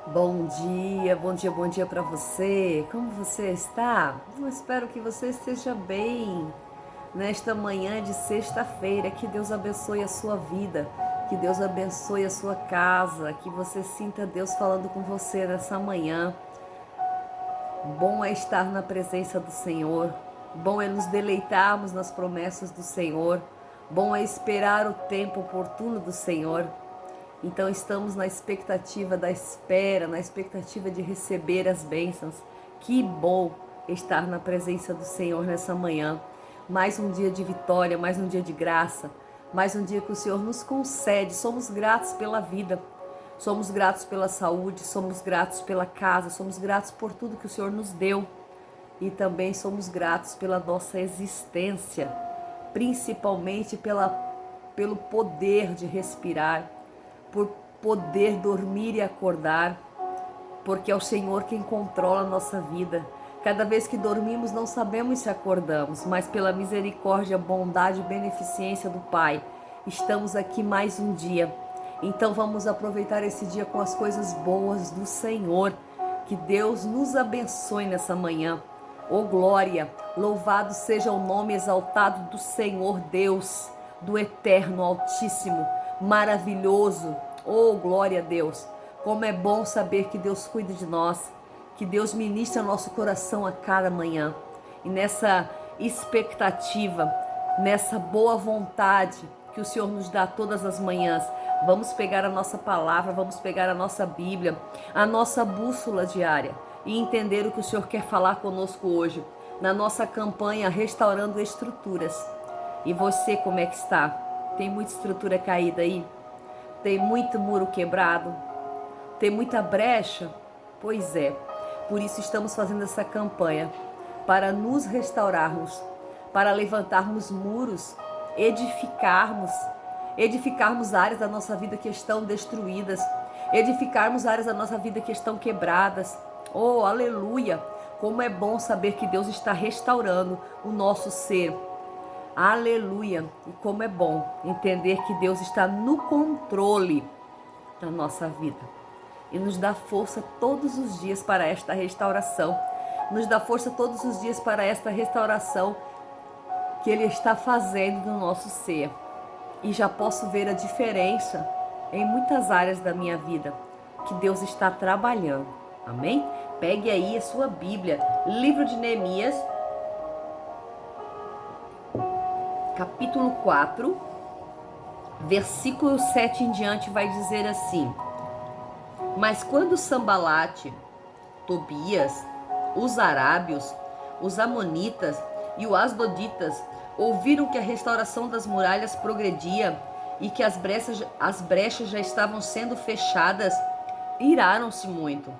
Bom dia, bom dia, bom dia para você. Como você está? Eu espero que você esteja bem nesta manhã de sexta-feira. Que Deus abençoe a sua vida, que Deus abençoe a sua casa, que você sinta Deus falando com você nessa manhã. Bom é estar na presença do Senhor, bom é nos deleitarmos nas promessas do Senhor, bom é esperar o tempo oportuno do Senhor. Então estamos na expectativa da espera, na expectativa de receber as bênçãos. Que bom estar na presença do Senhor nessa manhã. Mais um dia de vitória, mais um dia de graça, mais um dia que o Senhor nos concede. Somos gratos pela vida, somos gratos pela saúde, somos gratos pela casa, somos gratos por tudo que o Senhor nos deu. E também somos gratos pela nossa existência, principalmente pelo poder de respirar, por poder dormir e acordar, porque é o Senhor quem controla a nossa vida. Cada vez que dormimos não sabemos se acordamos, mas pela misericórdia, bondade e beneficência do Pai, estamos aqui mais um dia. Então vamos aproveitar esse dia com as coisas boas do Senhor. Que Deus nos abençoe nessa manhã. Oh glória, louvado seja o nome exaltado do Senhor Deus, do Eterno Altíssimo, maravilhoso. Oh glória a Deus, como é bom saber que Deus cuida de nós, que Deus ministra nosso coração a cada manhã. E nessa expectativa, nessa boa vontade que o Senhor nos dá todas as manhãs, vamos pegar a nossa palavra, vamos pegar a nossa Bíblia, a nossa bússola diária e entender o que o Senhor quer falar conosco hoje, na nossa campanha Restaurando Estruturas. E você, como é que está? Tem muita estrutura caída aí? Tem muito muro quebrado? Tem muita brecha? Pois é, por isso estamos fazendo essa campanha, para nos restaurarmos, para levantarmos muros, edificarmos áreas da nossa vida que estão destruídas, edificarmos áreas da nossa vida que estão quebradas. Oh, aleluia! Como é bom saber que Deus está restaurando o nosso ser. Aleluia! E como é bom entender que Deus está no controle da nossa vida e nos dá força todos os dias para esta restauração. Nos dá força todos os dias para esta restauração que Ele está fazendo no nosso ser. E já posso ver a diferença em muitas áreas da minha vida que Deus está trabalhando. Amém? Pegue aí a sua Bíblia, livro de Neemias, capítulo 4, versículo 7 em diante, vai dizer assim: Mas quando Sambalate, Tobias, os arábios, os amonitas e os asdoditas ouviram que a restauração das muralhas progredia e que as brechas já estavam sendo fechadas, iraram-se muito.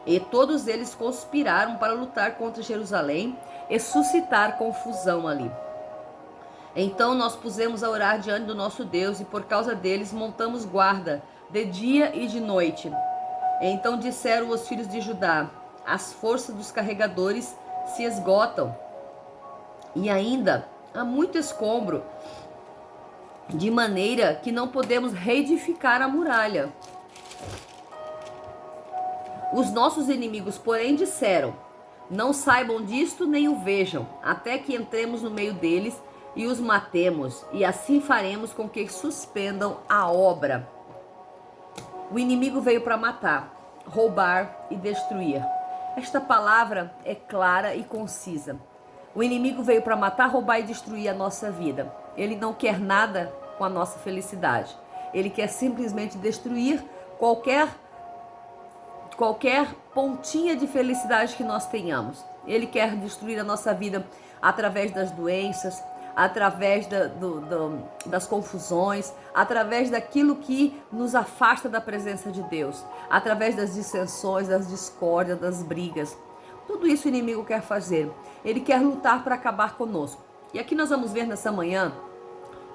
E todos eles conspiraram para lutar contra Jerusalém e suscitar confusão ali. Então nós pusemos a orar diante do nosso Deus e por causa deles montamos guarda de dia e de noite. Então disseram os filhos de Judá: as forças dos carregadores se esgotam e ainda há muito escombro, de maneira que não podemos reedificar a muralha. Os nossos inimigos, porém, disseram: não saibam disto nem o vejam, até que entremos no meio deles e os matemos, e assim faremos com que suspendam a obra. O inimigo veio para matar, roubar e destruir. Esta palavra é clara e concisa. O inimigo veio para matar, roubar e destruir a nossa vida. Ele não quer nada com a nossa felicidade. Ele quer simplesmente destruir qualquer pontinha de felicidade que nós tenhamos. Ele quer destruir a nossa vida através das doenças, através das confusões, através daquilo que nos afasta da presença de Deus, através das dissensões, das discórdias, das brigas. Tudo isso o inimigo quer fazer. Ele quer lutar para acabar conosco. E aqui nós vamos ver nessa manhã,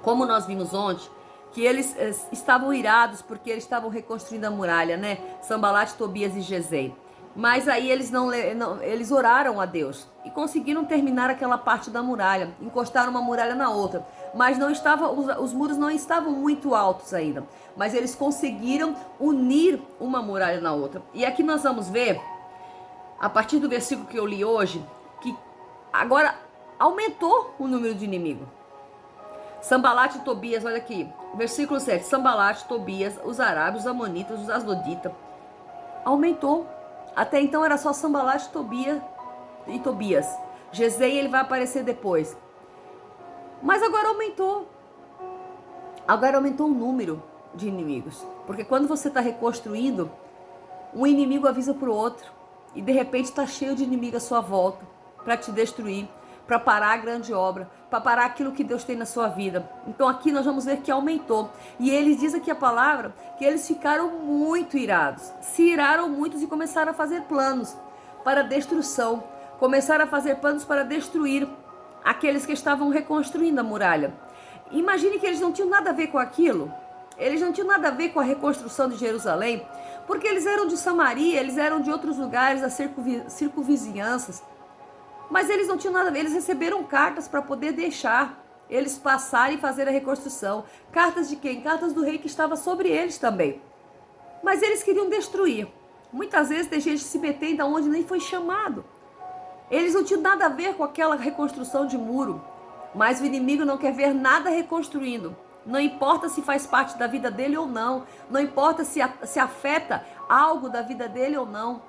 como nós vimos ontem, que eles estavam irados porque eles estavam reconstruindo a muralha, né? Sambalate, Tobias e Gesem. Mas aí eles oraram a Deus e conseguiram terminar aquela parte da muralha, encostaram uma muralha na outra, mas não estava, os muros não estavam muito altos ainda, mas eles conseguiram unir uma muralha na outra. E aqui nós vamos ver, a partir do versículo que eu li hoje, que agora aumentou o número de inimigos. Sambalat e Tobias, olha aqui, versículo 7, Sambalat, Tobias, os arábios, os amonitas, os asdoditas, aumentou. Até então era só Sambalat, Tobias. Gesem, ele vai aparecer depois. Mas agora aumentou. Agora aumentou o número de inimigos. Porque quando você está reconstruindo, um inimigo avisa para o outro. E de repente está cheio de inimigo à sua volta. Para te destruir. Para parar a grande obra. Para parar aquilo que Deus tem na sua vida. Então aqui nós vamos ver que aumentou. E ele diz aqui a palavra que eles ficaram muito irados. Se iraram muitos e começaram a fazer planos para destruição. Começaram a fazer planos para destruir aqueles que estavam reconstruindo a muralha. Imagine que eles não tinham nada a ver com aquilo. Eles não tinham nada a ver com a reconstrução de Jerusalém. Porque eles eram de Samaria, eles eram de outros lugares, das circunvizinhanças. Mas eles não tinham nada a ver, eles receberam cartas para poder deixar eles passarem e fazer a reconstrução. Cartas de quem? Cartas do rei que estava sobre eles também. Mas eles queriam destruir. Muitas vezes tem gente que se meter da onde nem foi chamado. Eles não tinham nada a ver com aquela reconstrução de muro. Mas o inimigo não quer ver nada reconstruindo. Não importa se faz parte da vida dele ou não. Não importa se afeta algo da vida dele ou não.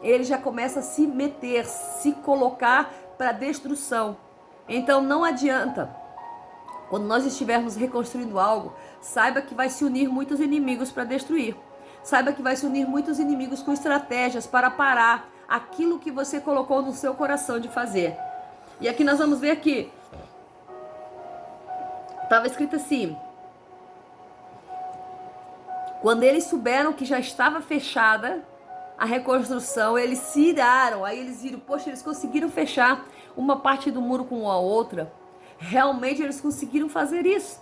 Ele já começa a se meter, se colocar para destruição. Então não adianta. Quando nós estivermos reconstruindo algo, saiba que vai se unir muitos inimigos para destruir. Saiba que vai se unir muitos inimigos com estratégias para parar aquilo que você colocou no seu coração de fazer. E aqui nós vamos ver que estava escrito assim: quando eles souberam que já estava fechada a reconstrução, eles se iraram. Aí eles viram, poxa, eles conseguiram fechar uma parte do muro com a outra. Realmente eles conseguiram fazer isso.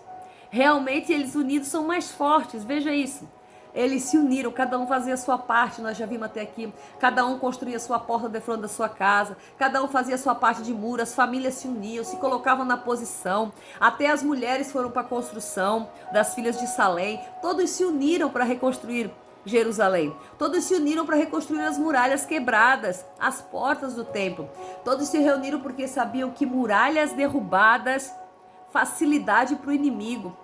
Realmente eles unidos são mais fortes, veja isso. Eles se uniram, cada um fazia a sua parte, nós já vimos até aqui. Cada um construía a sua porta de frente da sua casa. Cada um fazia a sua parte de muro, as famílias se uniam, se colocavam na posição. Até as mulheres foram para a construção das filhas de Salém. Todos se uniram para reconstruir Jerusalém. Todos se uniram para reconstruir as muralhas quebradas, as portas do templo. Todos se reuniram porque sabiam que muralhas derrubadas, facilidade para o inimigo.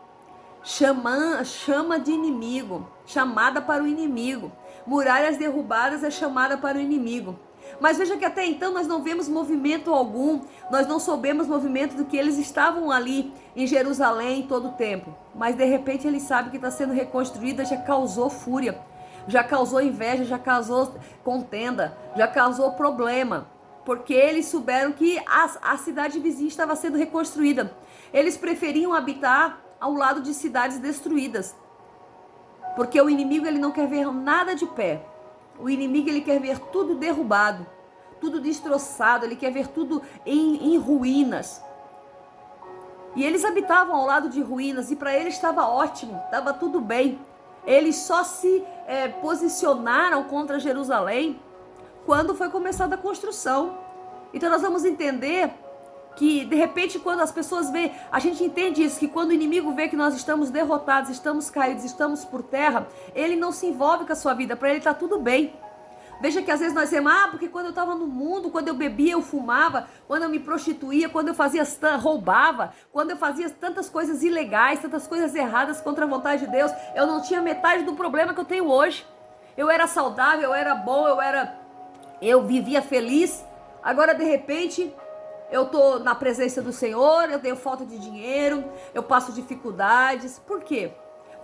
Chama de inimigo, chamada para o inimigo. Muralhas derrubadas é chamada para o inimigo. Mas veja que até então nós não vemos movimento algum, nós não soubemos movimento do que eles estavam ali em Jerusalém todo o tempo. Mas de repente eles sabem que está sendo reconstruída, já causou fúria, já causou inveja, já causou contenda, já causou problema. Porque eles souberam que a cidade vizinha estava sendo reconstruída. Eles preferiam habitar ao lado de cidades destruídas. Porque o inimigo ele não quer ver nada de pé. O inimigo ele quer ver tudo derrubado, tudo destroçado, ele quer ver tudo em ruínas. E eles habitavam ao lado de ruínas e para eles estava ótimo, estava tudo bem. Eles só se posicionaram contra Jerusalém quando foi começada a construção. Então nós vamos entender que de repente quando as pessoas veem, a gente entende isso, que quando o inimigo vê que nós estamos derrotados, estamos caídos, estamos por terra, ele não se envolve com a sua vida, para ele está tudo bem. Veja que às vezes nós dizemos, porque quando eu estava no mundo, quando eu bebia, eu fumava, quando eu me prostituía, quando eu roubava, quando eu fazia tantas coisas ilegais, tantas coisas erradas contra a vontade de Deus, eu não tinha metade do problema que eu tenho hoje. Eu era saudável, eu era bom, eu vivia feliz. Agora de repente eu estou na presença do Senhor, eu tenho falta de dinheiro, eu passo dificuldades. Por quê?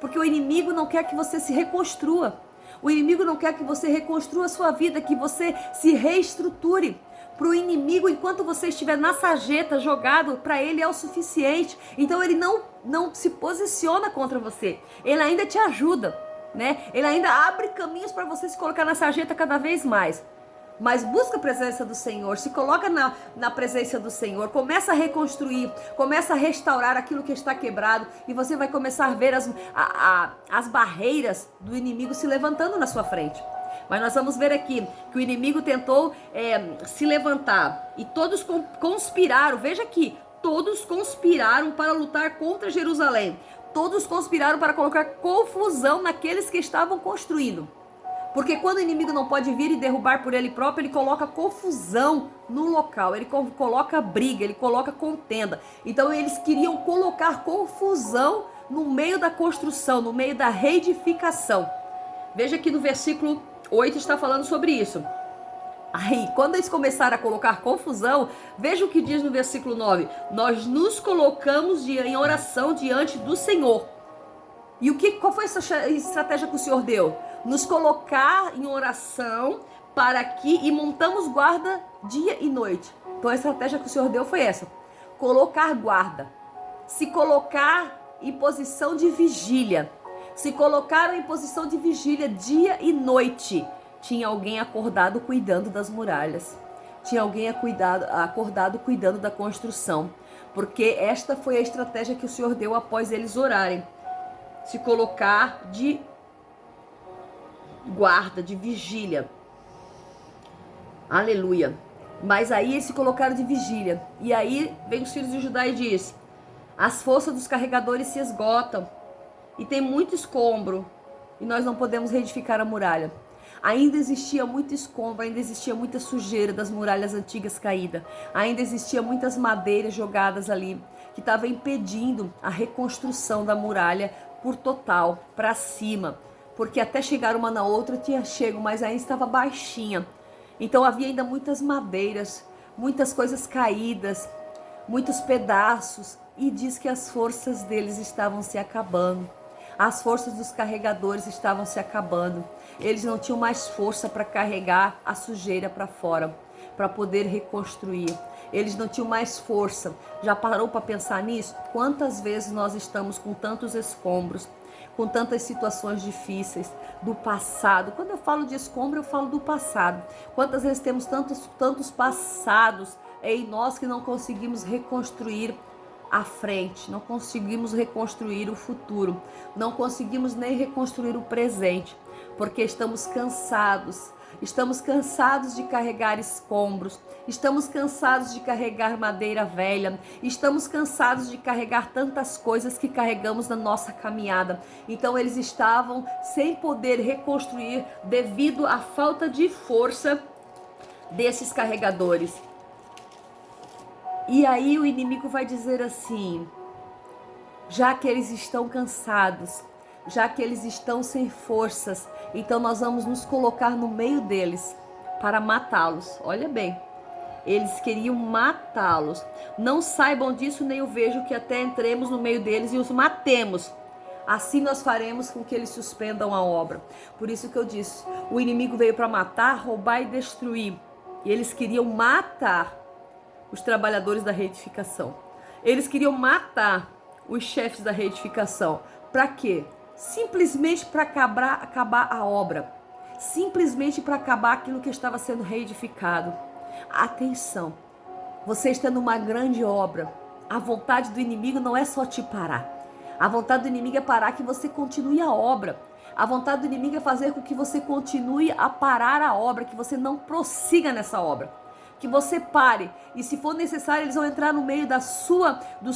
Porque o inimigo não quer que você se reconstrua. O inimigo não quer que você reconstrua a sua vida, que você se reestruture. Para o inimigo, enquanto você estiver na sarjeta jogado, para ele é o suficiente. Então ele não se posiciona contra você. Ele ainda te ajuda, né? Ele ainda abre caminhos para você se colocar na sarjeta cada vez mais. Mas busca a presença do Senhor, se coloca na presença do Senhor, começa a reconstruir, começa a restaurar aquilo que está quebrado e você vai começar a ver as barreiras do inimigo se levantando na sua frente. Mas nós vamos ver aqui que o inimigo tentou se levantar e todos conspiraram, veja aqui, todos conspiraram para lutar contra Jerusalém. Todos conspiraram para colocar confusão naqueles que estavam construindo. Porque quando o inimigo não pode vir e derrubar por ele próprio, ele coloca confusão no local, ele coloca briga, ele coloca contenda. Então eles queriam colocar confusão no meio da construção, no meio da reedificação. Veja que no versículo 8 está falando sobre isso. Aí, quando eles começaram a colocar confusão, veja o que diz no versículo 9. Nós nos colocamos em oração diante do Senhor. E qual foi essa estratégia que o Senhor deu? Nos colocar em oração e montamos guarda dia e noite. Então a estratégia que o Senhor deu foi essa: colocar guarda, se colocar em posição de vigília. Se colocaram em posição de vigília dia e noite. Tinha alguém acordado cuidando das muralhas. Tinha alguém acordado cuidando da construção. Porque esta foi a estratégia que o Senhor deu após eles orarem. Se colocar de guarda, de vigília. Aleluia. Mas aí eles se colocaram de vigília. E aí vem os filhos de Judá e diz: as forças dos carregadores se esgotam. E tem muito escombro. E nós não podemos reedificar a muralha. Ainda existia muito escombro, ainda existia muita sujeira das muralhas antigas caídas. Ainda existia muitas madeiras jogadas ali, que estavam impedindo a reconstrução da muralha por total, para cima. Porque até chegar uma na outra tinha chego, mas ainda estava baixinha. Então havia ainda muitas madeiras, muitas coisas caídas, muitos pedaços. E diz que as forças deles estavam se acabando. As forças dos carregadores estavam se acabando. Eles não tinham mais força para carregar a sujeira para fora, para poder reconstruir. Eles não tinham mais força. Já parou para pensar nisso? Quantas vezes nós estamos com tantos escombros, com tantas situações difíceis do passado? Quando eu falo de escombro, eu falo do passado. Quantas vezes temos tantos passados em nós que não conseguimos reconstruir à frente, não conseguimos reconstruir o futuro, não conseguimos nem reconstruir o presente, porque estamos cansados de carregar escombros, estamos cansados de carregar madeira velha, estamos cansados de carregar tantas coisas que carregamos na nossa caminhada. Então eles estavam sem poder reconstruir devido à falta de força desses carregadores. E aí o inimigo vai dizer assim: já que eles estão cansados, já que eles estão sem forças, então nós vamos nos colocar no meio deles para matá-los. Olha bem, eles queriam matá-los. Não saibam disso, nem eu vejo que até entremos no meio deles e os matemos. Assim nós faremos com que eles suspendam a obra. Por isso que eu disse, o inimigo veio para matar, roubar e destruir. E eles queriam matar os trabalhadores da reedificação. Eles queriam matar os chefes da reedificação. Para quê? Simplesmente para acabar a obra. Simplesmente para acabar aquilo que estava sendo reedificado. Atenção, você está numa grande obra. A vontade do inimigo não é só te parar. A vontade do inimigo é parar que você continue a obra. A vontade do inimigo é fazer com que você continue a parar a obra, que você não prossiga nessa obra. Que você pare, e se for necessário eles vão entrar no meio do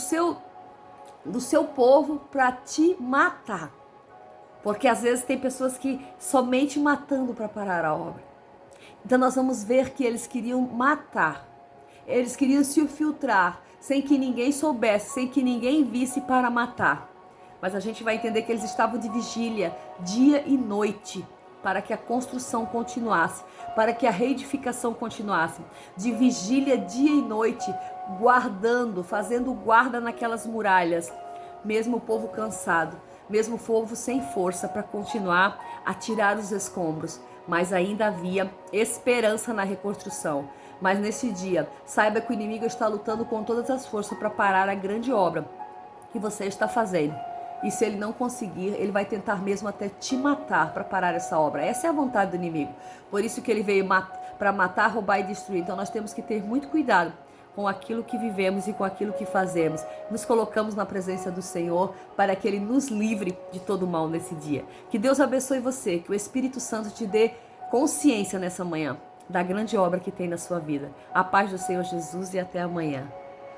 seu povo para te matar, porque às vezes tem pessoas que somente matando para parar a obra. Então nós vamos ver que eles queriam matar, eles queriam se infiltrar sem que ninguém soubesse, sem que ninguém visse para matar. Mas a gente vai entender que eles estavam de vigília dia e noite, para que a construção continuasse, para que a reedificação continuasse, de vigília dia e noite, guardando, fazendo guarda naquelas muralhas, mesmo o povo cansado, mesmo o povo sem força para continuar a tirar os escombros, mas ainda havia esperança na reconstrução. Mas nesse dia, saiba que o inimigo está lutando com todas as forças para parar a grande obra que você está fazendo. E se ele não conseguir, ele vai tentar mesmo até te matar para parar essa obra. Essa é a vontade do inimigo. Por isso que ele veio para matar, roubar e destruir. Então nós temos que ter muito cuidado com aquilo que vivemos e com aquilo que fazemos. Nos colocamos na presença do Senhor para que Ele nos livre de todo mal nesse dia. Que Deus abençoe você, que o Espírito Santo te dê consciência nessa manhã da grande obra que tem na sua vida. A paz do Senhor Jesus e até amanhã.